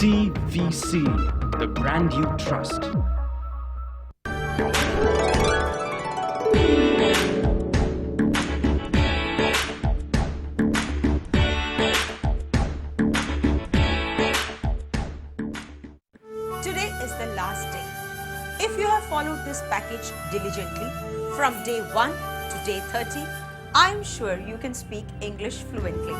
TVC, the brand you trust. Today is the last day. If you have followed this package diligently from day 1 to day 30, I'm sure you can speak English fluently.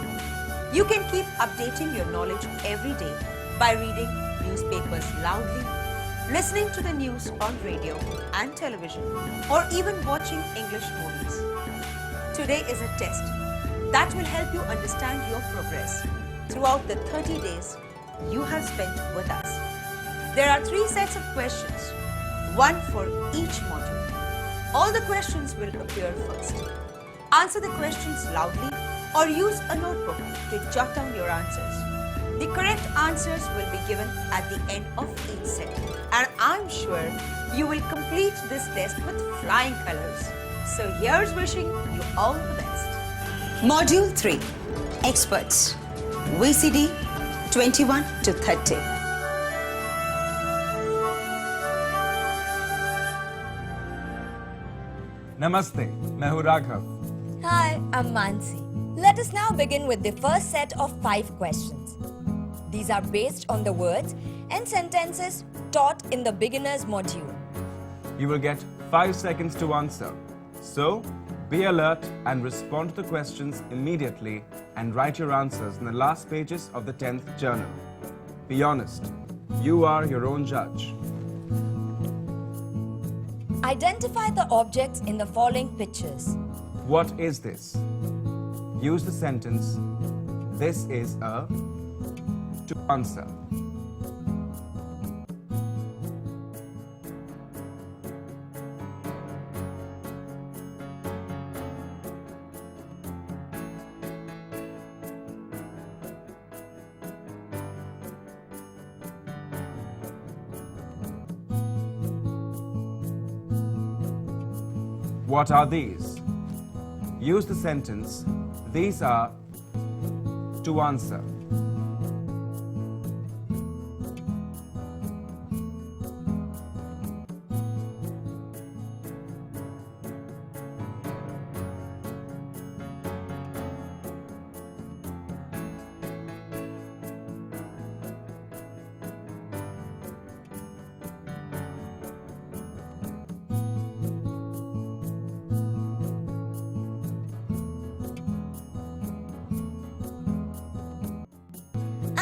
You can keep updating your knowledge every day by reading newspapers loudly, listening to the news on radio and television, or even watching English movies. Today is a test that will help you understand your progress throughout the 30 days you have spent with us. There are 3 sets of questions, one for each module. All the questions will appear first. Answer the questions loudly or use a notebook to jot down your answers. The correct answers will be given at the end of each set, and I'm sure you will complete this test with flying colors. So here's wishing you all the best. Module 3, Experts, VCD 21 to 30. Namaste, मैं हूँ Raghav. Hi, I'm Mansi. Let us now begin with the first set of 5 questions. These are based on the words and sentences taught in the beginner's module. You will get 5 seconds to answer. So, be alert and respond to the questions immediately and write your answers in the last pages of the 10th journal. Be honest. You are your own judge. Identify the objects in the following pictures. What is this? Use the sentence, this is a, to answer. What are these? Use the sentence, these are, to answer.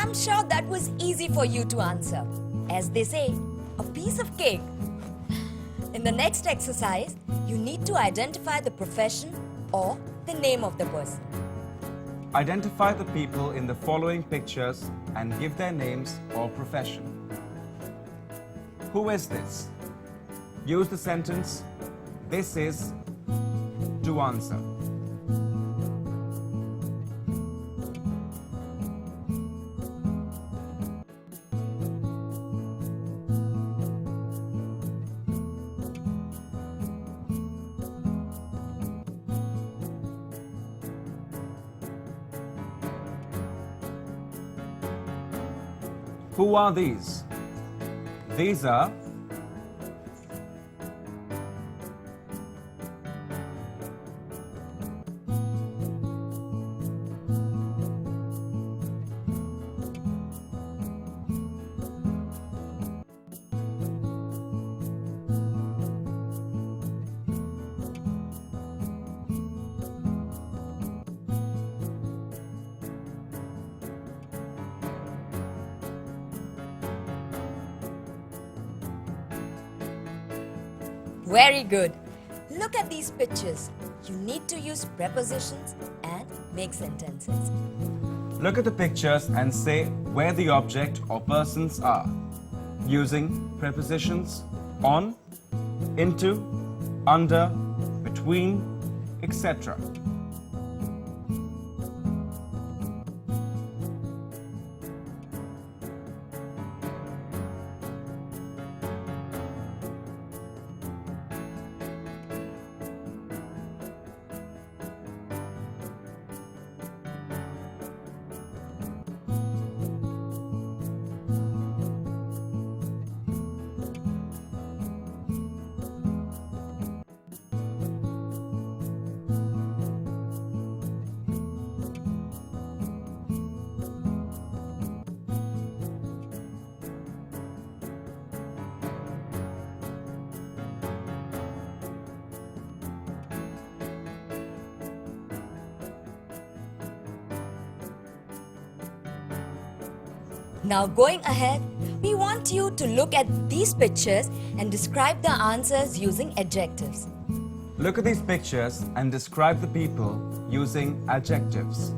I'm sure that was easy for you to answer. As they say, a piece of cake. In the next exercise, you need to identify the profession or the name of the person. Identify the people in the following pictures and give their names or profession. Who is this? Use the sentence, this is, to answer. Who are these? These are Very good. Look at these pictures. You need to use prepositions and make sentences. Look at the pictures and say where the object or persons are, using prepositions on, into, under, between, etc. Now going ahead, we want you to look at these pictures and describe the answers using adjectives. Look at these pictures and describe the people using adjectives.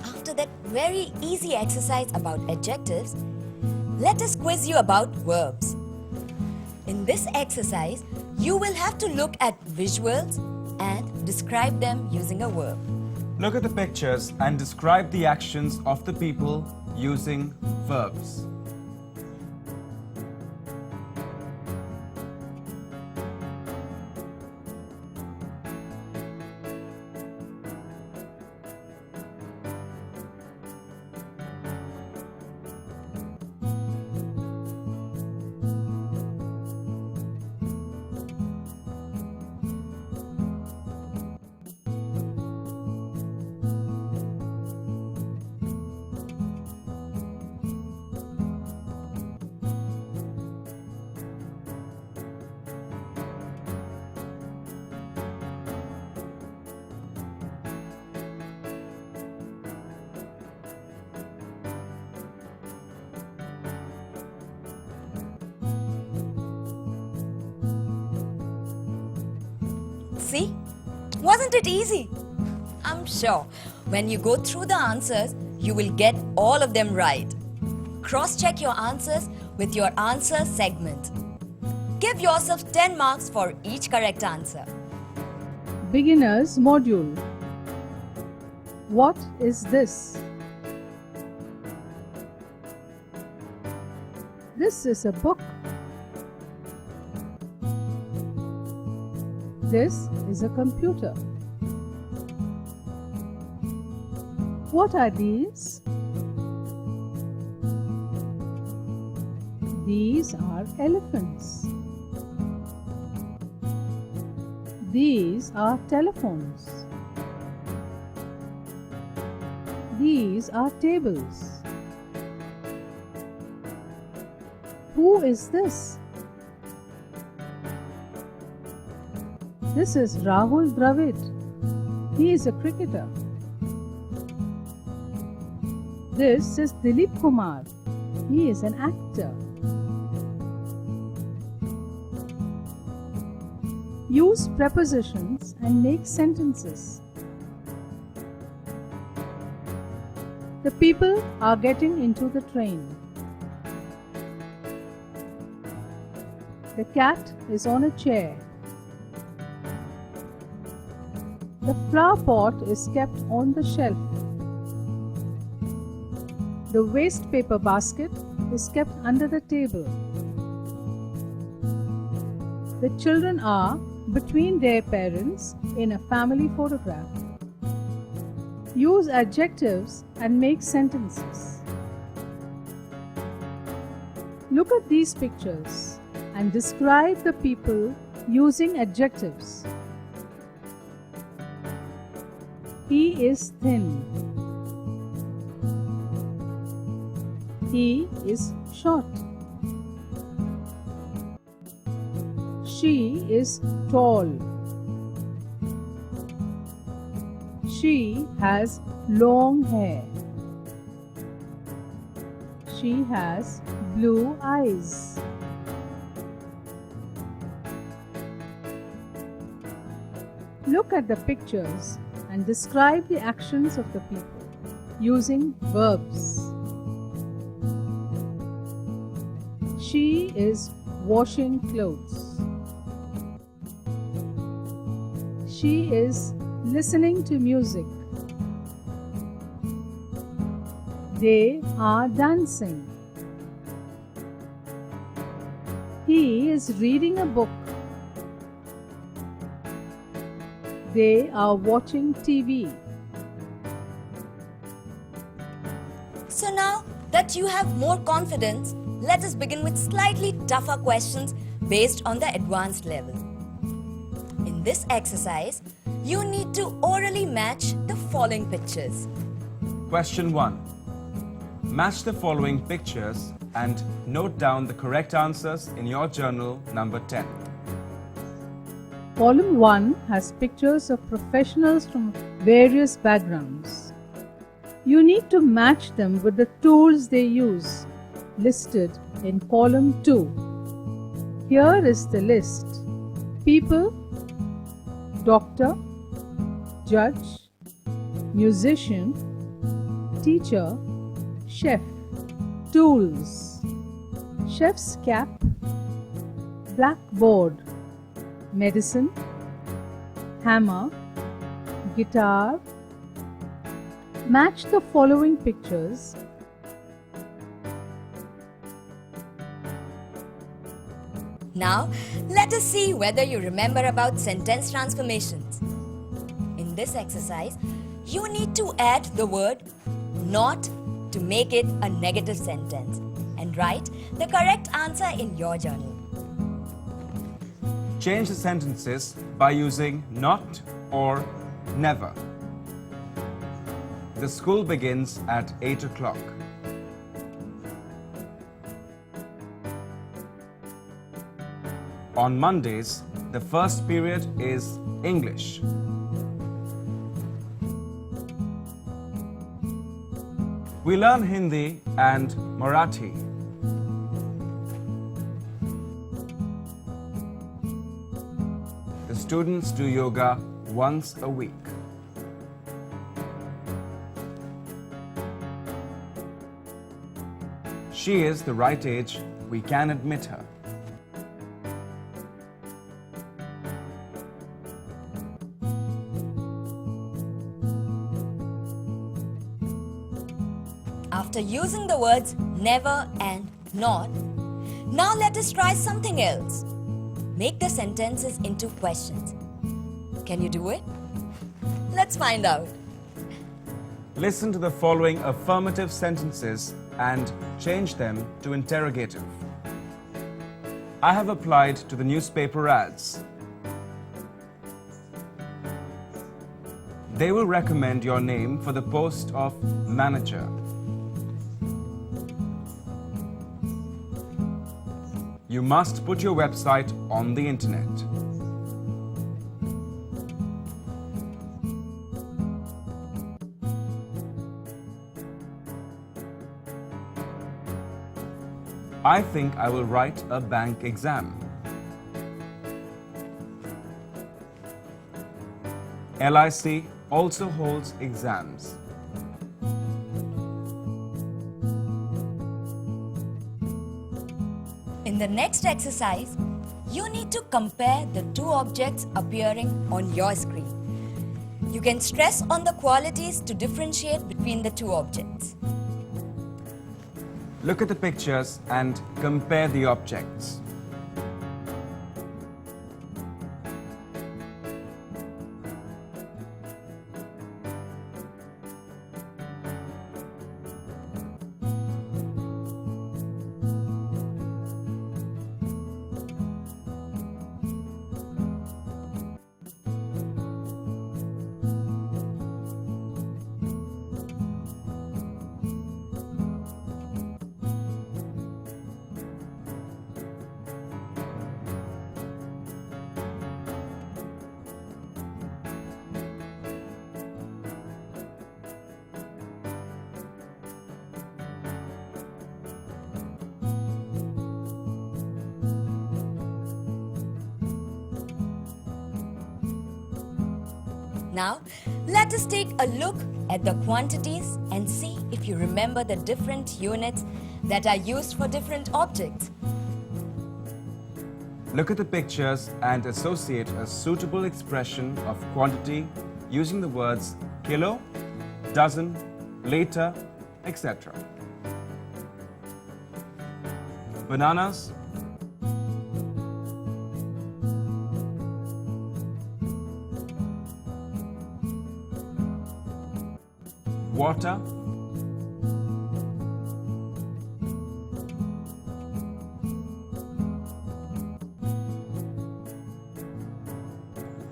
After that very easy exercise about adjectives, let us quiz you about verbs. In this exercise, you will have to look at visuals and describe them using a verb. Look at the pictures and describe the actions of the people using verbs. See? Wasn't it easy? I'm sure when you go through the answers, you will get all of them right. Cross-check your answers with your answer segment. Give yourself 10 marks for each correct answer. Beginners module. What is this? This is a book. This is a computer. What are these? These are elephants. These are telephones. These are tables. Who is this? This is Rahul Dravid. He is a cricketer. This is Dilip Kumar. He is an actor. Use prepositions and make sentences. The people are getting into the train. The cat is on a chair. The flower pot is kept on the shelf. The waste paper basket is kept under the table. The children are between their parents in a family photograph. Use adjectives and make sentences. Look at these pictures and describe the people using adjectives. He is thin. He is short. She is tall. She has long hair. She has blue eyes. Look at the pictures and describe the actions of the people using verbs. She is washing clothes. She is listening to music. They are dancing. He is reading a book. They are watching TV. So now that you have more confidence, let us begin with slightly tougher questions based on the advanced level. In this exercise, you need to orally match the following pictures. Question 1. Match the following pictures and note down the correct answers in your journal number 10. Column 1 has pictures of professionals from various backgrounds. You need to match them with the tools they use, listed in column 2. Here is the list. People, doctor, judge, musician, teacher, chef. Tools: chef's cap, blackboard, medicine, hammer, guitar. Match the following pictures. Now, let us see whether you remember about sentence transformations. In this exercise, you need to add the word not to make it a negative sentence and write the correct answer in your journal. Change the sentences by using not or never. The school begins at 8 o'clock. On Mondays, the first period is English. We learn Hindi and Marathi. The students do yoga once a week. She is the right age, we can admit her. After using the words never and not, now let us try something else. Make the sentences into questions. Can you do it? Let's find out. Listen to the following affirmative sentences and change them to interrogative. I have applied to the newspaper ads. They will recommend your name for the post of manager. You must put your website on the internet. I think I will write a bank exam. LIC also holds exams. In the next exercise, you need to compare the two objects appearing on your screen. You can stress on the qualities to differentiate between the two objects. Look at the pictures and compare the objects. Now, let us take a look at the quantities and see if you remember the different units that are used for different objects. Look at the pictures and associate a suitable expression of quantity using the words kilo, dozen, liter, etc. Bananas, water,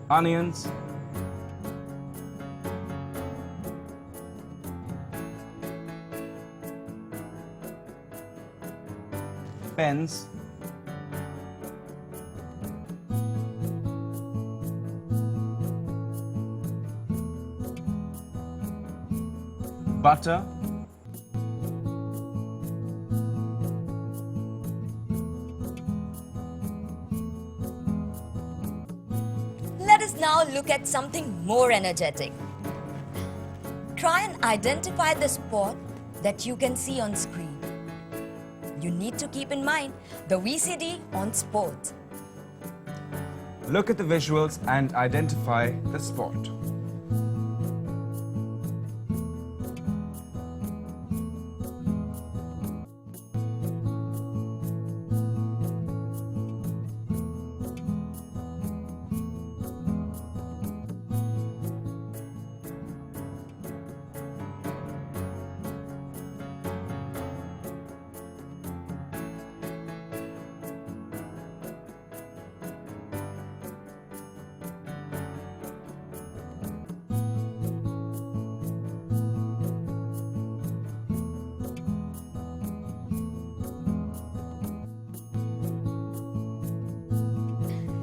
onions, pens, butter, Let us now look at something more energetic. Try and identify the spot that you can see on screen. You need to keep in mind the VCD on sports. look at the visuals and identify the spot.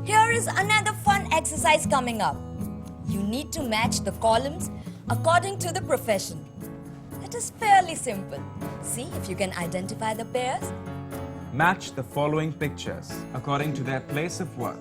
Here is another fun exercise coming up. You need to match the columns according to the profession. It is fairly simple. See if you can identify the pairs. Match the following pictures according to their place of work.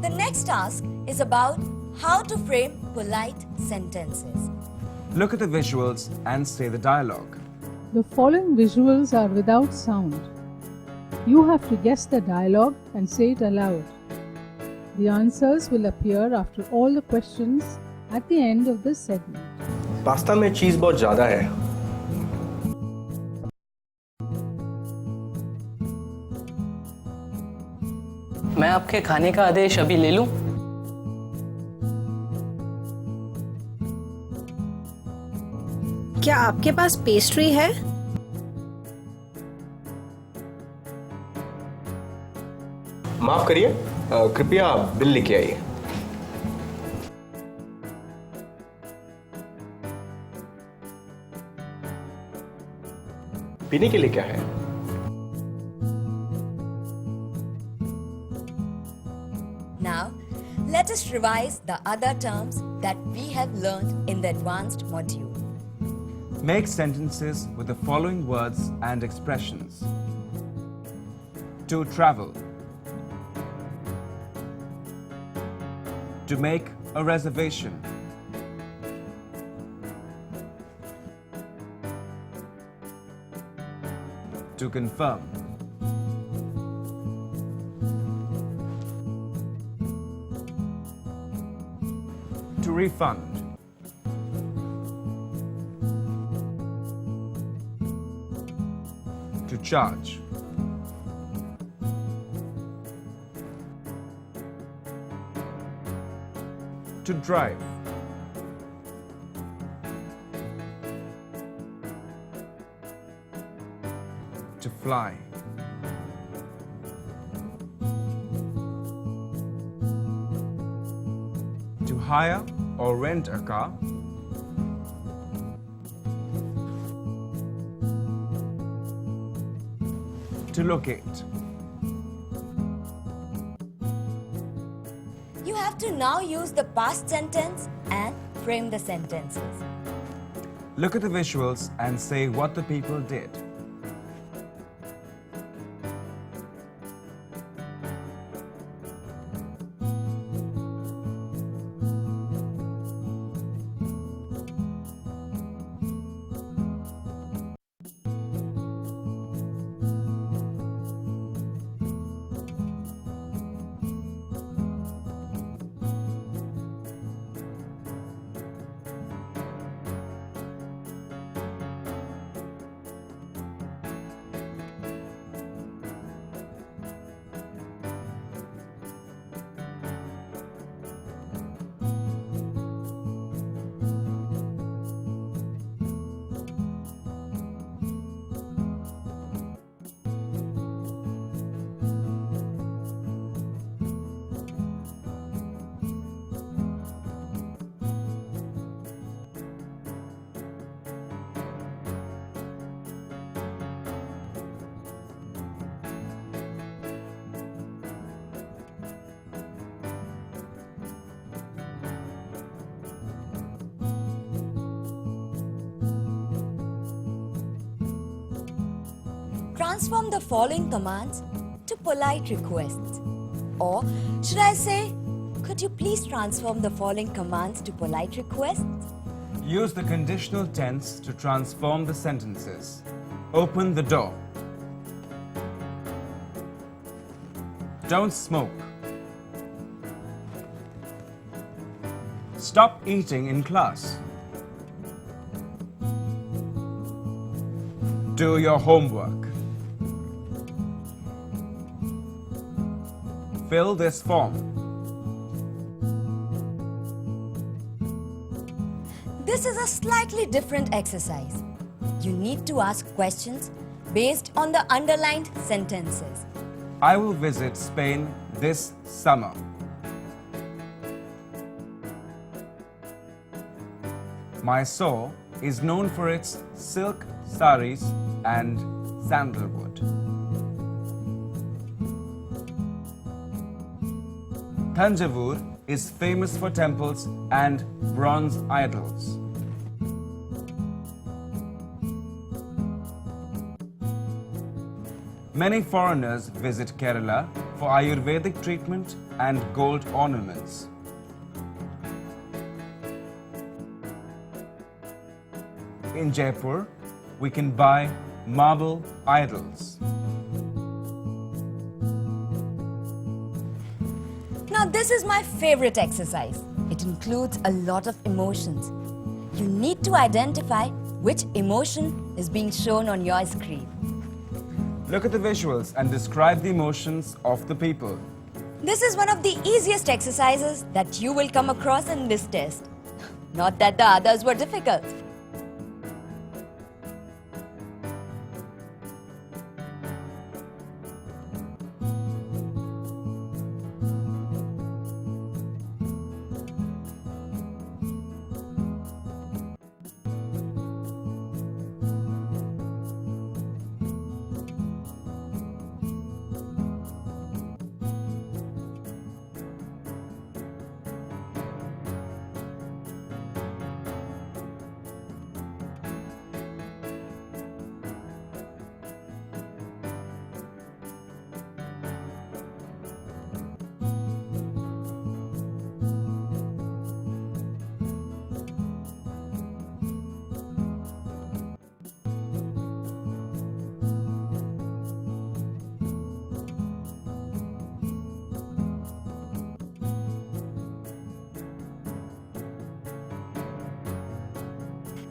The next task is about how to frame polite sentences. Look at the visuals and say the dialogue. The following visuals are without sound. You have to guess the dialogue and say it aloud. The answers will appear after all the questions at the end of this segment. Pasta में चीज़ बहुत ज़्यादा है। मैं आपके खाने का आदेश अभी ले लूं? क्या आपके पास पेस्ट्री है? माफ करिए, कृपया बिल लेके आइए। पीने के लिए क्या है? Now, let us revise the other terms that we have learned in the advanced module. Make sentences with the following words and expressions. To travel. To make a reservation. To confirm. To refund. To charge. To drive. To fly. To hire or rent a car. To locate. You have to now use the past sentence and frame the sentences. Look at the visuals and say what the people did. transform the following commands to polite requests. Or should I say, could you please transform the following commands to polite requests? Use the conditional tense to transform the sentences. Open the door. Don't smoke. Stop eating in class. Do your homework. Fill this form. This is a slightly different exercise. You need to ask questions based on the underlined sentences. I will visit Spain this summer. Mysore is known for its silk saris and sandalwood. Thanjavur is famous for temples and bronze idols. Many foreigners visit Kerala for Ayurvedic treatment and gold ornaments. In Jaipur, we can buy marble idols. Now this is my favorite exercise. It includes a lot of emotions. You need to identify which emotion is being shown on your screen. Look at the visuals and describe the emotions of the people. This is one of the easiest exercises that you will come across in this test. Not that the others were difficult.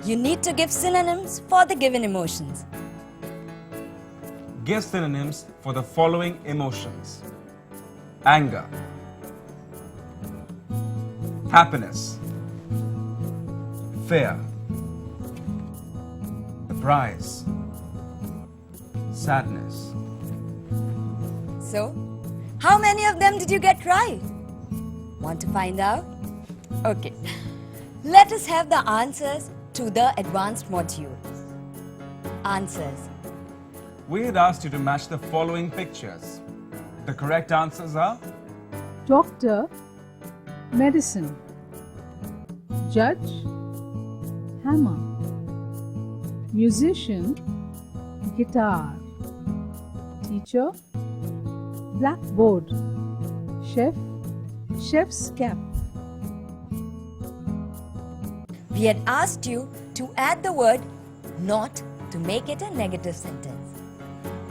You need to give synonyms for the given emotions. Give synonyms for the following emotions: anger, happiness, fear, surprise, sadness. So, how many of them did you get right? Want to find out? Okay. Let us have the answers to the advanced module. Answers. We had asked you to match the following pictures. The correct answers are doctor, medicine, judge, hammer, musician, guitar, teacher, blackboard, chef, chef's cap. We had asked you to add the word not to make it a negative sentence.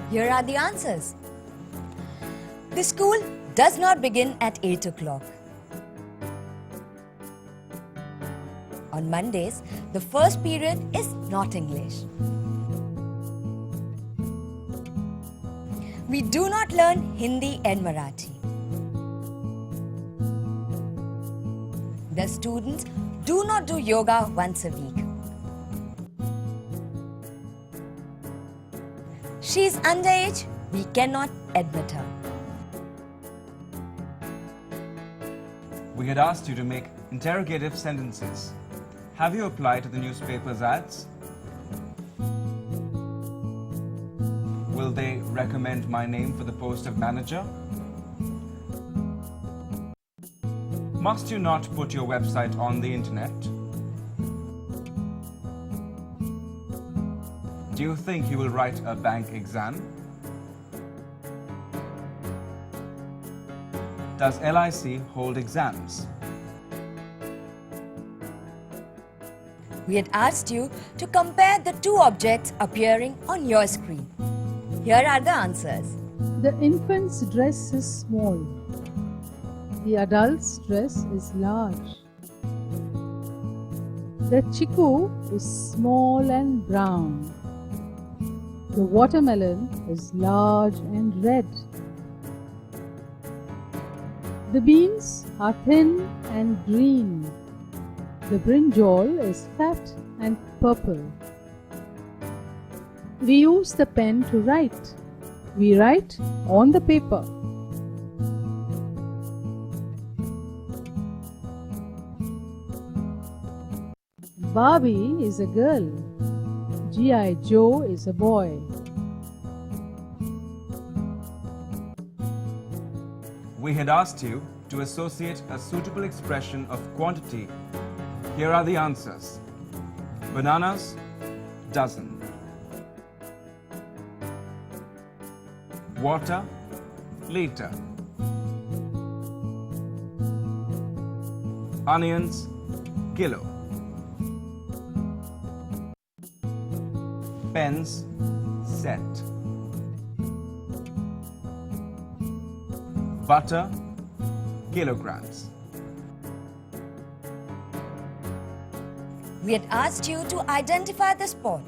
Here are the answers. The school does not begin at 8 o'clock. On Mondays, the first period is not English. We do not learn Hindi and Marathi. The students do not do yoga once a week. She is underage, we cannot admit her. we had asked you to make interrogative sentences. Have you applied to the newspaper's ads? Will they recommend my name for the post of manager? Must you not put your website on the internet? Do you think you will write a bank exam? does LIC hold exams? We had asked you to compare the two objects appearing on your screen. Here are the answers. The infant's dress is small. The adult's dress is large. The chiku is small and brown. The watermelon is large and red. The beans are thin and green. The brinjal is fat and purple. We use the pen to write. We write on the paper. Barbie is a girl. G.I. Joe is a boy. We had asked you to associate a suitable expression of quantity. Here are the answers. Bananas, dozen. Water, liter. Onions, kilo. Pens, set. Butter, kilograms. We had asked you to identify the sport.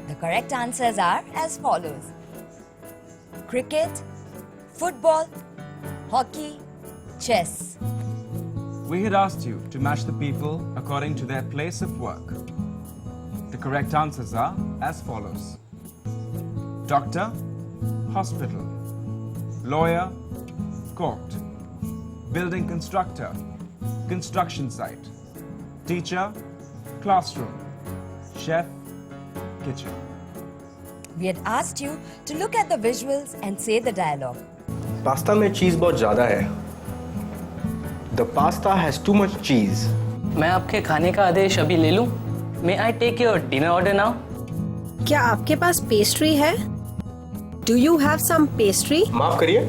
The correct answers are as follows: cricket, football, hockey, chess. We had asked you to match the people according to their place of work. The correct answers are as follows: doctor, hospital; lawyer, court; building constructor, construction site; teacher, classroom; chef, kitchen. We had asked you to look at the visuals and say the dialogue. Pasta में चीज़ बहुत ज़्यादा है. The pasta has too much cheese. मैं आपके खाने का आदेश अभी ले लूं? May I take your dinner order now? क्या आपके पास पेस्ट्री है? Do you have some pastry? माफ करिए,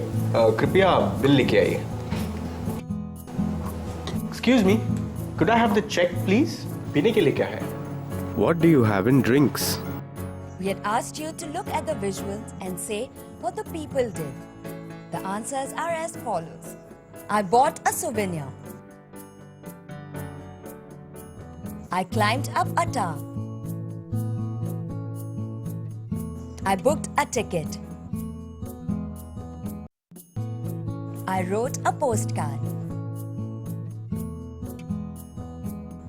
कृपया बिल लिखे आइए. Excuse me, could I have the check, please? पीने के लिए क्या है? What do you have in drinks? We had asked you to look at the visuals and say what the people did. The answers are as follows: I bought a souvenir. I climbed up a tower. I booked a ticket. I wrote a postcard.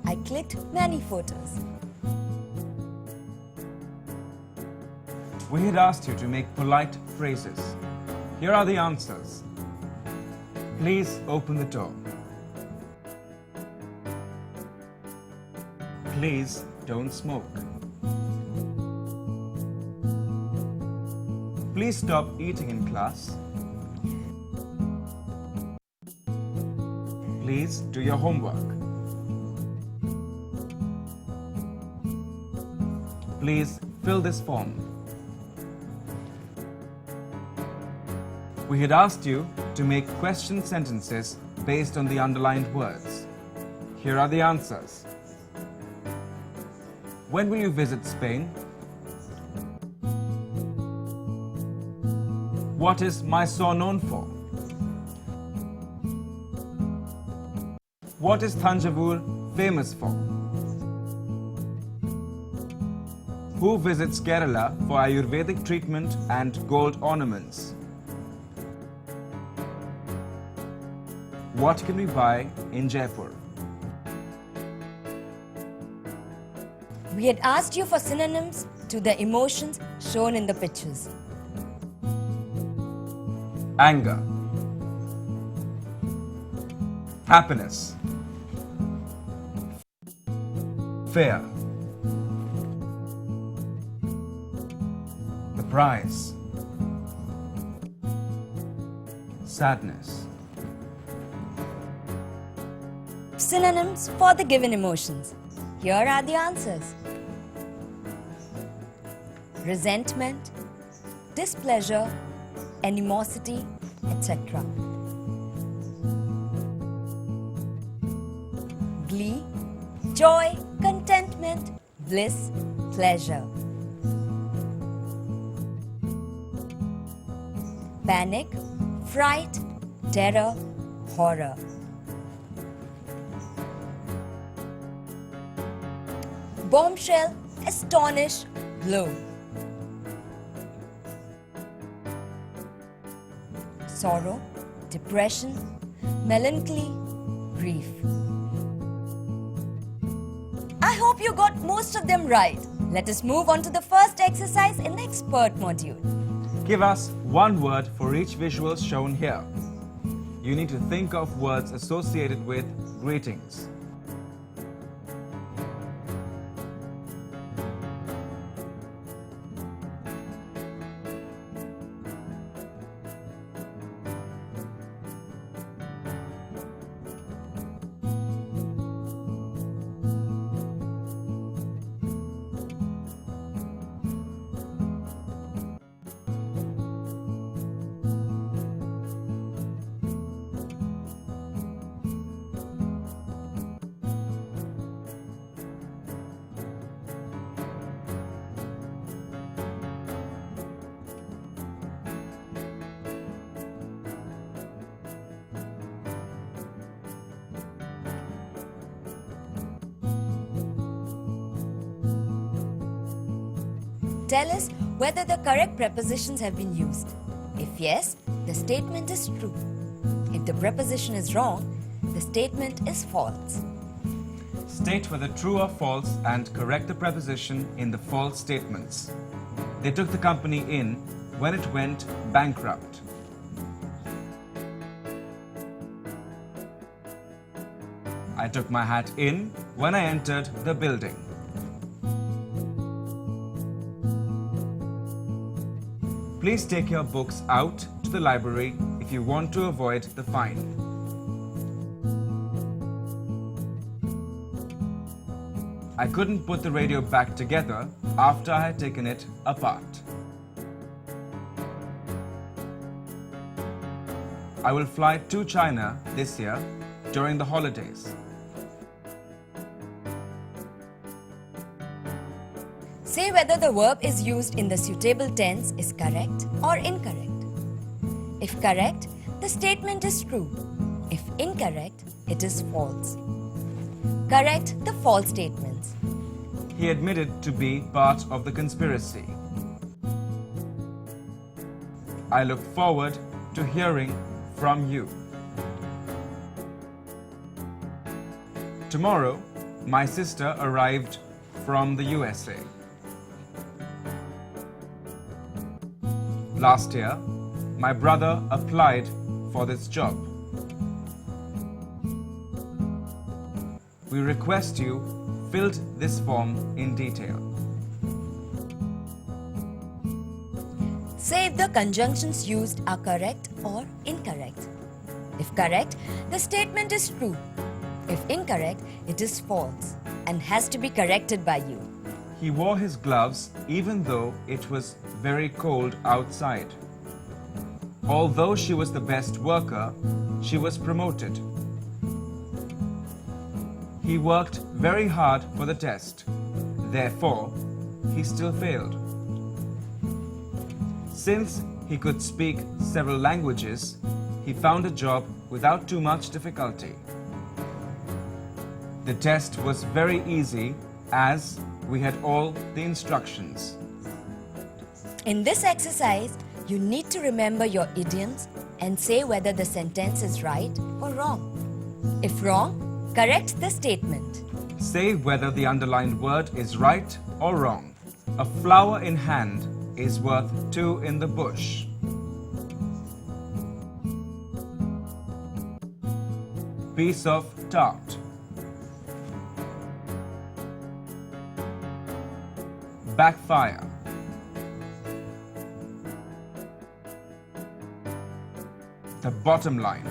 I clicked many photos. We had asked you to make polite phrases. Here are the answers. Please open the door. Please don't smoke. Please stop eating in class. Please do your homework. Please fill this form. We had asked you to make question sentences based on the underlined words. Here are the answers. When will you visit Spain? What is Mysore known for? What is Thanjavur famous for? Who visits Kerala for Ayurvedic treatment and gold ornaments? What can we buy in Jaipur? We had asked you for synonyms to the emotions shown in the pictures. Anger, happiness, fear, the prize, sadness. Synonyms for the given emotions. Here are the answers: resentment, displeasure, animosity, etc. joy, contentment, bliss, pleasure. Panic, fright, terror, horror. Bombshell, astonish, blow. Sorrow, depression, melancholy, grief. I hope you got most of them right. Let us move on to the first exercise in the expert module. Give us one word for each visual shown here. You need to think of words associated with greetings. Tell us whether the correct prepositions have been used. If yes, the statement is true. If the preposition is wrong, the statement is false. State whether true or false and correct the preposition in the false statements. They took the company in when it went bankrupt. I took my hat in when I entered the building. Please take your books out to the library if you want to avoid the fine. I couldn't put the radio back together after I had taken it apart. I will fly to China this year during the holidays. Say whether the verb is used in the suitable tense is correct or incorrect. If correct, the statement is true. If incorrect, it is false. Correct the false statements. He admitted to be part of the conspiracy. I look forward to hearing from you. Tomorrow, my sister arrived from the USA. Last year, my brother applied for this job. We request you filled this form in detail. Say if the conjunctions used are correct or incorrect. If correct, the statement is true. If incorrect, it is false and has to be corrected by you. He wore his gloves even though it was very cold outside. Although she was the best worker, she was promoted. He worked very hard for the test. Therefore, he still failed. Since he could speak several languages, he found a job without too much difficulty. The test was very easy as we had all the instructions. In this exercise, you need to remember your idioms and say whether the sentence is right or wrong. If wrong, correct the statement. Say whether the underlined word is right or wrong. A flower in hand is worth two in the bush. Piece of tart. Backfire. The bottom line.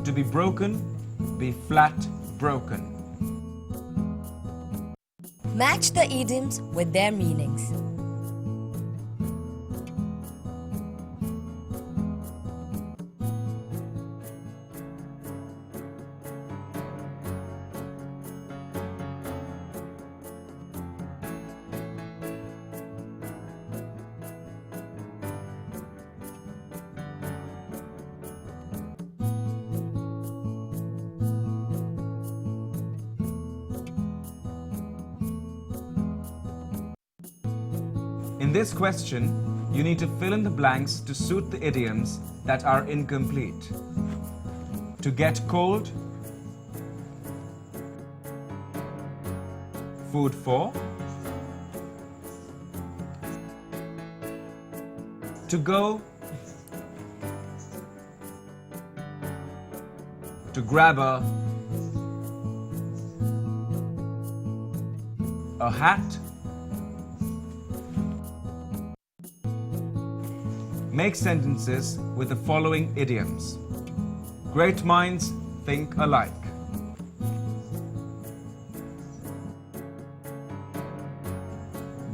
To be broken, be flat broken. Match the idioms with their meanings. In this question, you need to fill in the blanks to suit the idioms that are incomplete. To get cold, food for, to go, to grab a hat. Make sentences with the following idioms. Great minds think alike.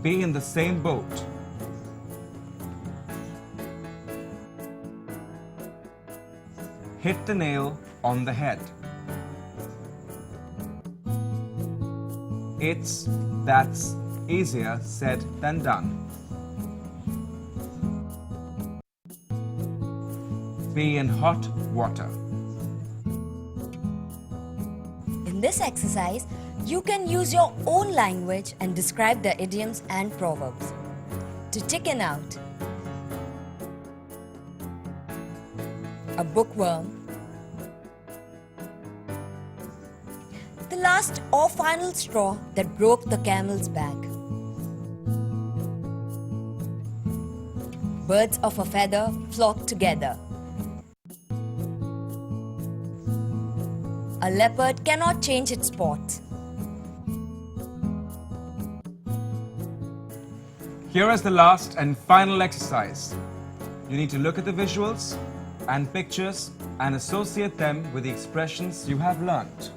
Be in the same boat. Hit the nail on the head. That's easier said than done. Be in hot water. In this exercise, you can use your own language and describe the idioms and proverbs. To chicken out, a bookworm, the last or final straw that broke the camel's back. Birds of a feather flock together. A leopard cannot change its spots. Here is the last and final exercise. You need to look at the visuals and pictures and associate them with the expressions you have learnt.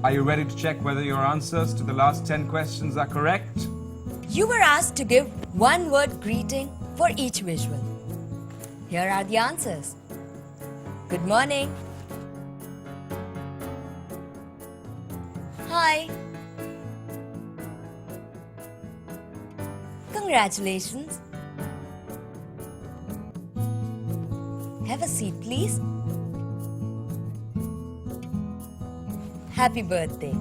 Are you ready to check whether your answers to the last 10 questions are correct? You were asked to give one-word greeting for each visual. Here are the answers. Good morning. Hi. Congratulations. Have a seat, please. Happy birthday.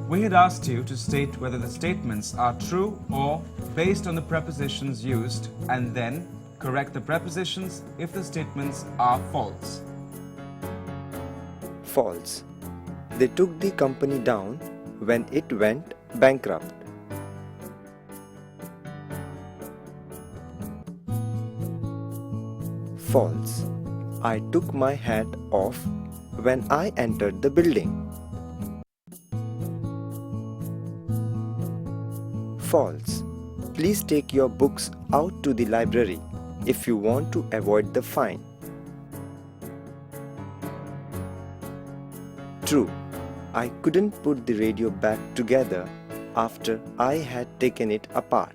We had asked you to state whether the statements are true or based on the prepositions used, and then correct the prepositions if the statements are false. False. They took the company down when it went bankrupt. False. I took my hat off when I entered the building. False. Please take your books out to the library if you want to avoid the fine. True. I couldn't put the radio back together after I had taken it apart.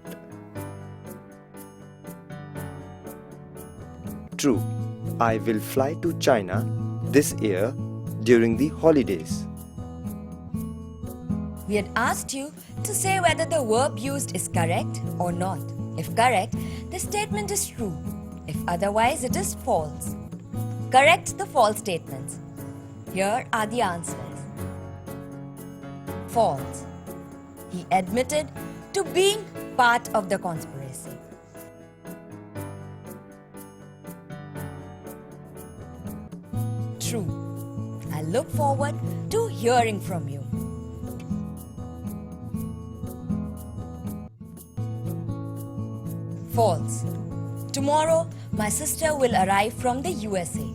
True. I will fly to China this year during the holidays. We had asked you to say whether the verb used is correct or not. If correct, the statement is true. If otherwise, it is false. Correct the false statements. Here are the answers. False. He admitted to being part of the conspiracy. True. I look forward to hearing from you. False. Tomorrow, my sister will arrive from the USA.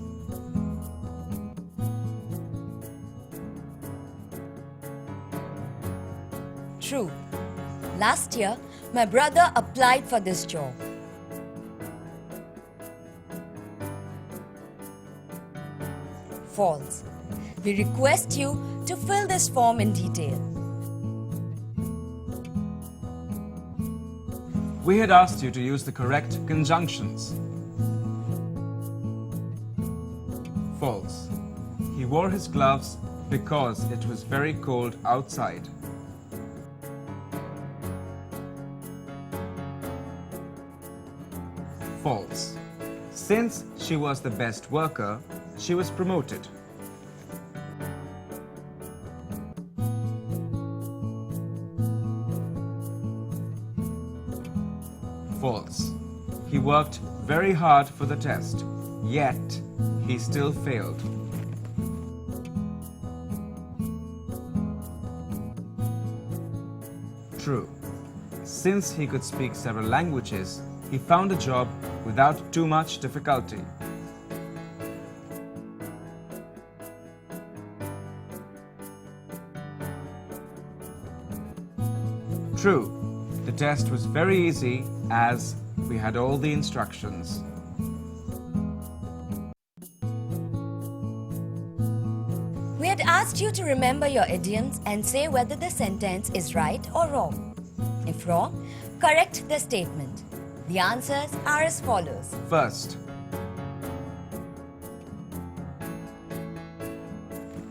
True. Last year, my brother applied for this job. False. We request you to fill this form in detail. We had asked you to use the correct conjunctions. False. He wore his gloves because it was very cold outside. False. Since she was the best worker, she was promoted. False. He worked very hard for the test, yet he still failed. True. Since he could speak several languages, he found a job without too much difficulty. True. The test was very easy as we had all the instructions. We had asked you to remember your idioms and say whether the sentence is right or wrong. If wrong, correct the statement. The answers are as follows. First.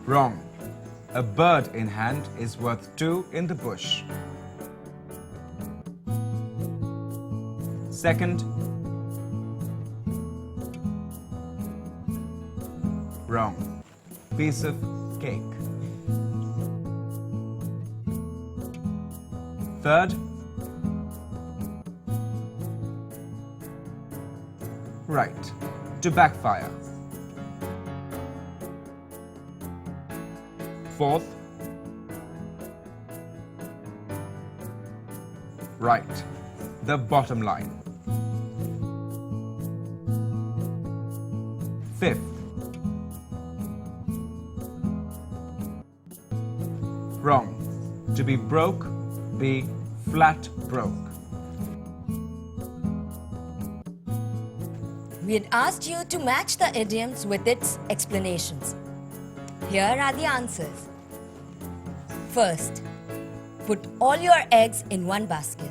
Wrong. A bird in hand is worth two in the bush. Second. Wrong. Piece of cake. Third. Right. To backfire. Fourth. Right. The bottom line. Fifth. Wrong. To be broke, be flat broke. We had asked you to match the idioms with its explanations. Here are the answers. First, put all your eggs in one basket.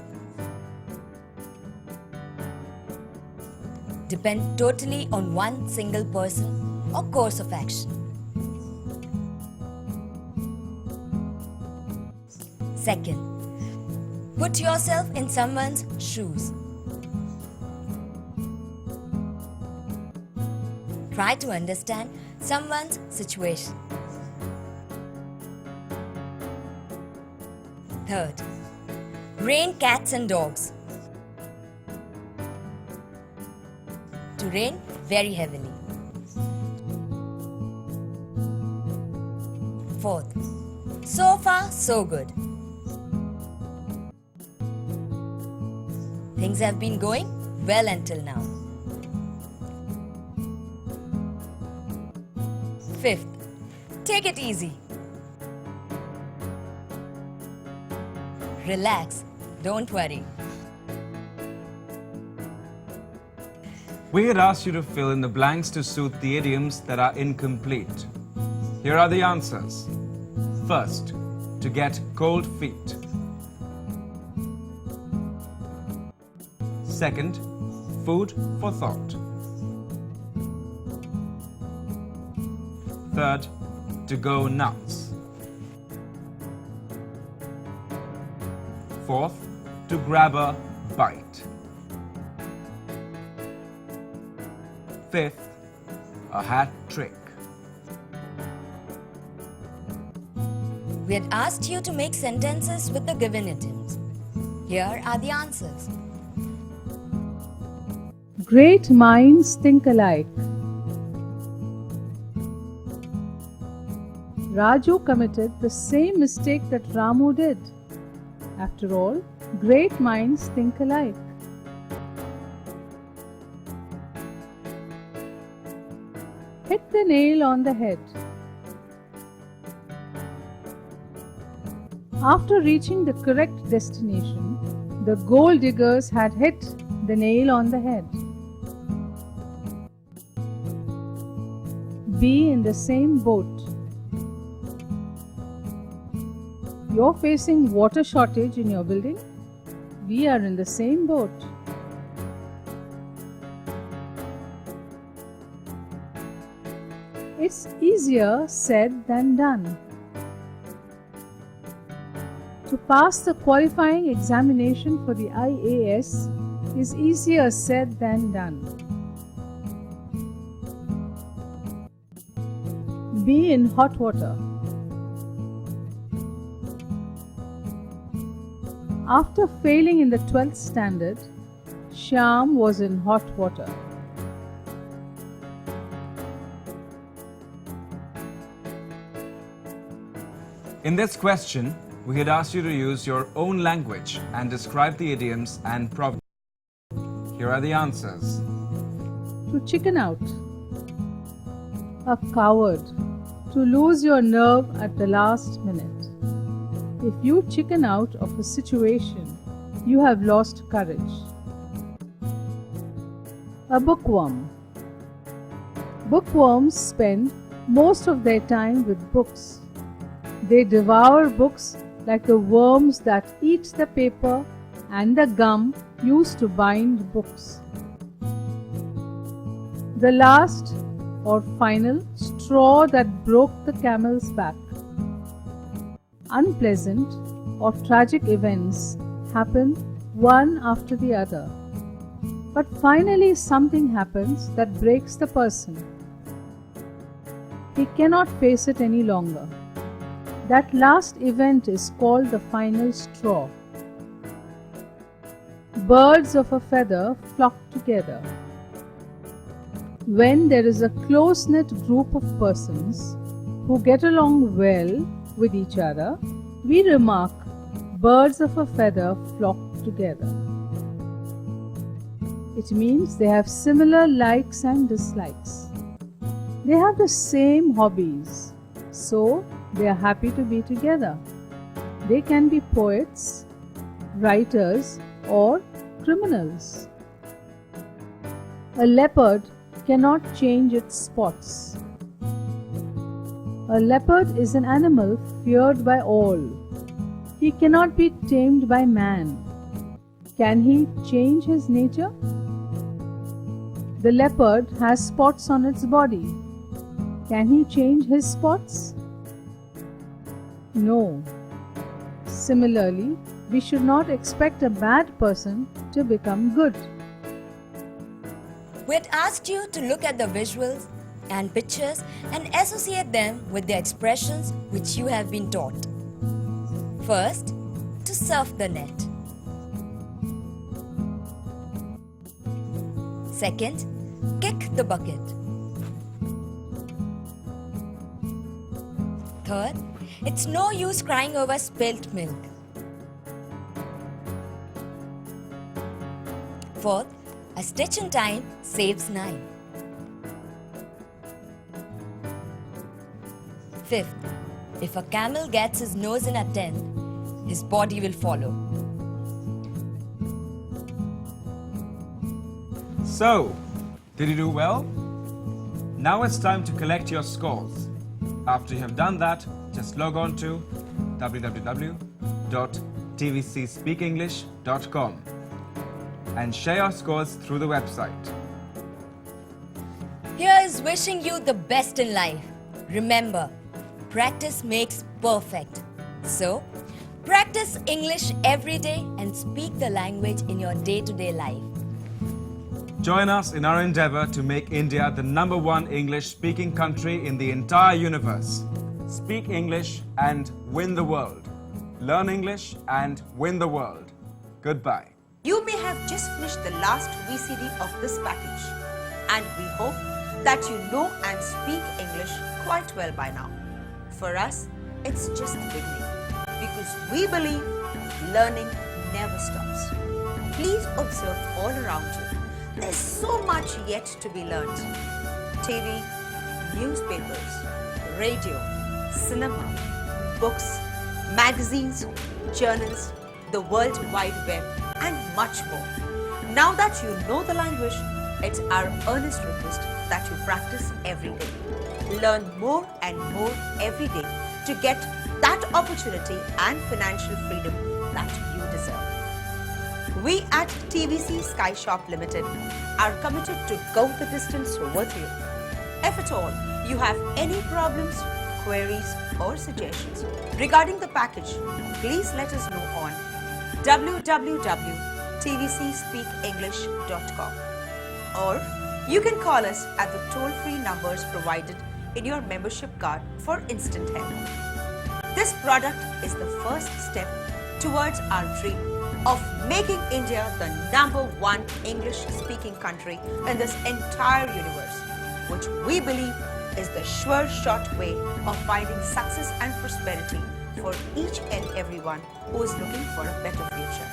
Depend totally on one single person or course of action. Second, put yourself in someone's shoes. Try to understand someone's situation. Third, rain cats and dogs. To rain very heavily. Fourth, so far so good. Things have been going well until now. Fifth, take it easy. Relax, don't worry. We had asked you to fill in the blanks to suit the idioms that are incomplete. Here are the answers. First, to get cold feet. Second, food for thought. Third, to go nuts. Fourth, to grab a bite. Fifth, a hat trick. We had asked you to make sentences with the given idioms. Here are the answers. Great minds think alike. Raju committed the same mistake that Ramu did. After all, great minds think alike. Hit the nail on the head. After reaching the correct destination, the gold diggers had hit the nail on the head. Be in the same boat. You're facing water shortage in your building. We are in the same boat. It's easier said than done. To pass the qualifying examination for the IAS is easier said than done. Be in hot water. After failing in the 12th standard, Shyam was in hot water. In this question, we had asked you to use your own language and describe the idioms and proverbs. Here are the answers. To chicken out. A coward. To lose your nerve at the last minute. If you chicken out of a situation, you have lost courage. A bookworm. Bookworms spend most of their time with books. They devour books like the worms that eat the paper and the gum used to bind books. The last or final straw that broke the camel's back. Unpleasant or tragic events happen one after the other. But finally something happens that breaks the person. He cannot face it any longer. That last event is called the final straw. Birds of a feather flock together. When there is a close-knit group of persons who get along well with each other, we remark, birds of a feather flock together. It means they have similar likes and dislikes. They have the same hobbies, so they are happy to be together. They can be poets, writers, or criminals. A leopard cannot change its spots. A leopard is an animal feared by all. He cannot be tamed by man. Can he change his nature? The leopard has spots on its body. Can he change his spots? No. Similarly, we should not expect a bad person to become good. We had asked you to look at the visuals and pictures and associate them with the expressions which you have been taught. First, to surf the net. Second, kick the bucket. Third, it's no use crying over spilt milk. Fourth, a stitch in time saves 9. Fifth, if a camel gets his nose in a tent, his body will follow. So, did you do well? Now it's time to collect your scores. After you have done that, just log on to www.tvcspeakenglish.com and share your scores through the website. Here is wishing you the best in life. Remember, practice makes perfect. So, practice English every day and speak the language in your day-to-day life. Join us in our endeavor to make India the #1 English-speaking country in the entire universe. Speak English and win the world. Learn English and win the world. Goodbye. You may have just finished the last VCD of this package, and we hope that you know and speak English quite well by now. For us, it's just the beginning, because we believe learning never stops. Please observe all around you. There's so much yet to be learned. TV, newspapers, radio, cinema, books, magazines, journals, the World Wide Web, and much more. Now that you know the language, it's our earnest request that you practice every day. Learn more and more every day to get that opportunity and financial freedom that you deserve. We at TVC Sky Shop Limited are committed to go the distance with you. If at all you have any problems, queries or suggestions regarding the package, please let us know on www.tvcspeakenglish.com, or you can call us at the toll-free numbers provided in your membership card for instant help. This product is the first step towards our dream of making India the #1 English-speaking country in this entire universe, which we believe is the sure shot way of finding success and prosperity for each and everyone who is looking for a better future.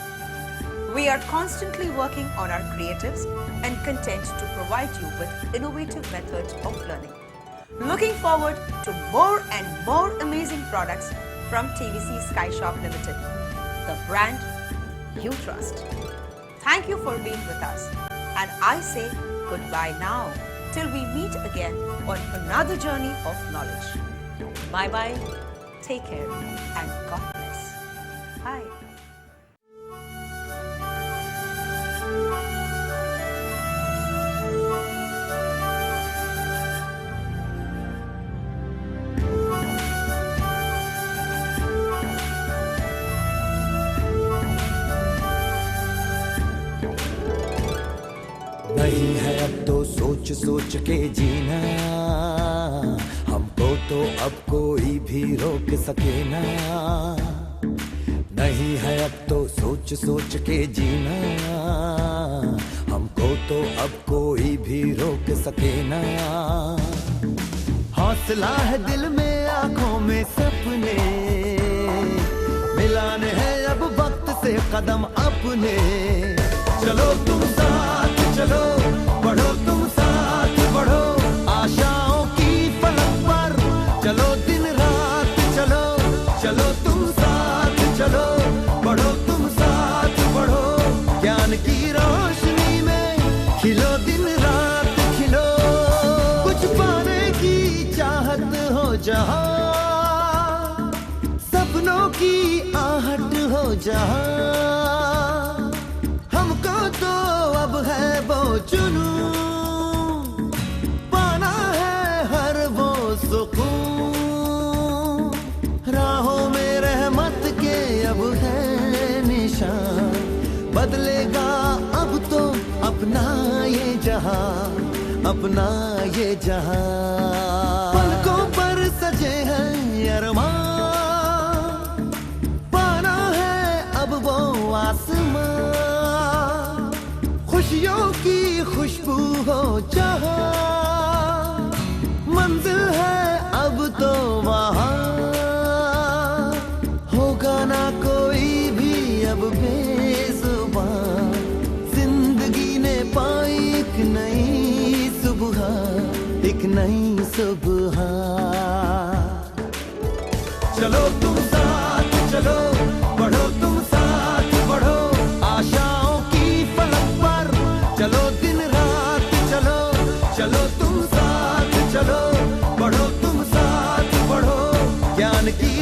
We are constantly working on our creatives and content to provide you with innovative methods of learning. Looking forward to more and more amazing products from TVC Sky Shop Limited, the brand you trust. Thank you for being with us, and I say goodbye now till we meet again on another journey of knowledge. Bye bye, take care, and God bless. Bye. नहीं है अब तो सोच सोच के जीना, हमको तो अब कोई भी रोक सके ना। नहीं है अब तो सोच सोच के जीना, हमको तो अब कोई भी रोक सके ना। हौसला है दिल में, आंखों में सपने, मिलाने हैं अब वक्त से कदम अपने। चलो तुम साथ चलो, बढ़ो तुम साथ बढ़ो, आशाओं की पलक पर चलो दिन रात चलो। चलो तुम साथ चलो, बढ़ो तुम साथ बढ़ो, ज्ञान की रोशनी में खिलो दिन रात खिलो। कुछ पाने की चाहत हो जहाँ, सपनों की आहट हो जहाँ, हमको तो अब है वो जुनून, पाना है हर वो सुकून। राहों में रहमत के अब है निशान, बदलेगा अब तो अपना ये जहां, अपना ये जहां। पलकों पर सजे हैं अरमान, पाना है अब वो आसमां। खुशियों की खुशबू हो जहाँ, मंजिल है अब तो वहाँ। होगा ना कोई भी अब बेजुबान, जिंदगी ने पाई एक नई सुबह, एक नई सुबह। चलो तुम साथ चलो, बढ़ो तुम साथ बढ़ो, आशाओं की फलक पर चलो दिन रात चलो। चलो तुम साथ चलो, बढ़ो तुम साथ बढ़ो, ज्ञान की